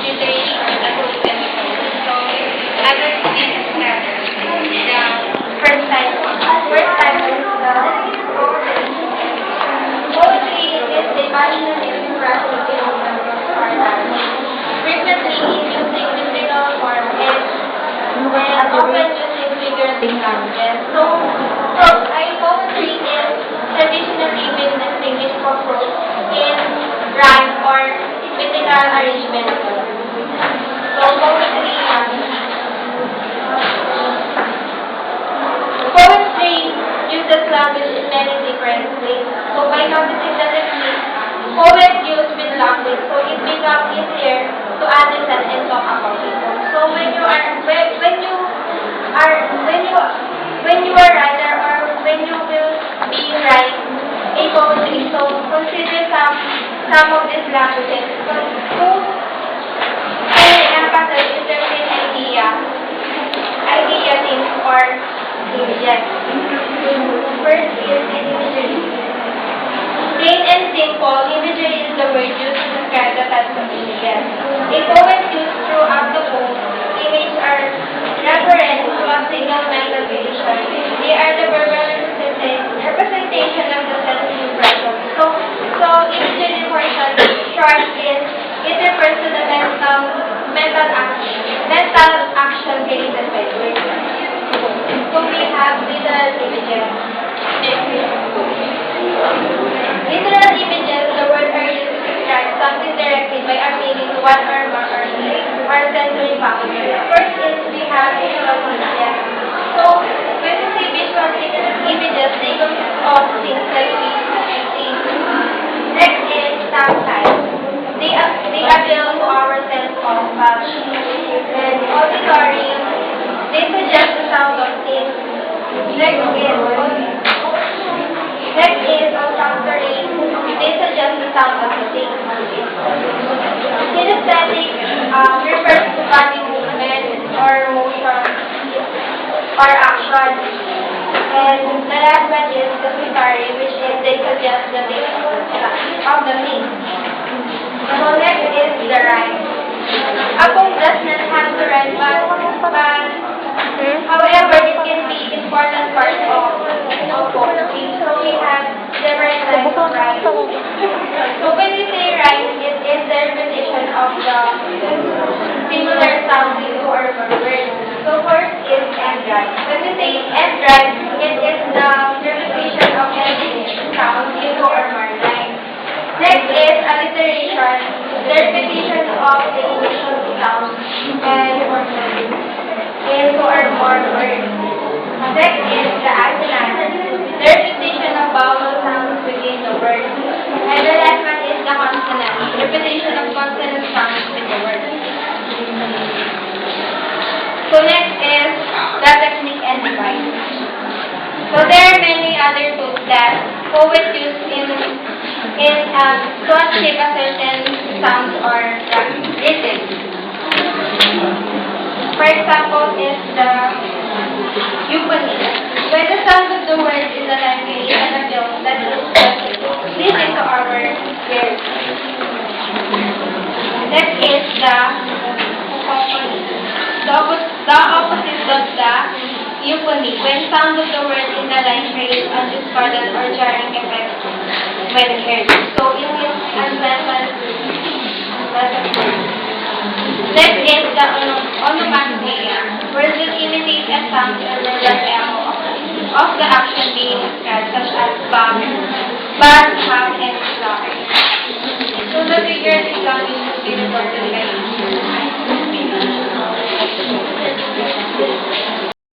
alliteration, the root, and the cause. So, other cases have the first time is the poetry is the imaginative expressive element of our language. Frequently using mythical form and often using figurative languages. So poetry is traditionally been distinguished from prose in rhyme or mythical arrangement. So poetry uses language in many different ways. So by noticing the technique, poets use with language, so it becomes easier to understand and talk about it. So when you are writer or when you will be write a poetry, so consider some of these languages. So emphasize is certain idea things or images. First is imagery. Plain and simple, imagery is the word used to describe the types of images. A poet used throughout the poem, images are reference to a single mental vision. They are the verbal representation of the sensory impression. So imagery for short is, it refers to the mental action created by the word. So we have literal images. Literal images, the words are used to describe something directly by appealing to one or more or sensory factors. First is we have visual images. So when we say visual images, they consist of things like and things. Next is sound types. They appeal to our sense of touch. And auditory, they suggest the sound of things. Next is olfactory. They suggest the sound of the thing. Kinesthetic refers to body movement or motion or action. And the last one is gustatory, which is they suggest the taste of the thing. So next is the rhyme. A poem does not have to rhyme, but however, it can be important part of poetry. So we have different types of rhyme. So when we say rhyme, it is the repetition of the similar sound into our word. So first is end rhyme. When we say end rhyme, it is the repetition of every sound into our line. Next is alliteration, the repetition of the initial sound and into our more words. Next is the assonance, the repetition of vowel sounds within the word. And the last one is the consonant, repetition of consonant sounds within the word. So next is the technique and device. So there are many other tools that poets use to achieve a certain sound or rhythm. For example, is the euphony. When the sound of the word is a language and a tone that is listen to our ears. Next is the cacophony. The opposite of the euphony. When sound of the word in the line creates a discordant or jarring effect when heard. So it is unpleasant. Next is the onomatopoeia, where it imitates a sound or verbal echo of the action being described, such as bang, half, and slap. So the figurative language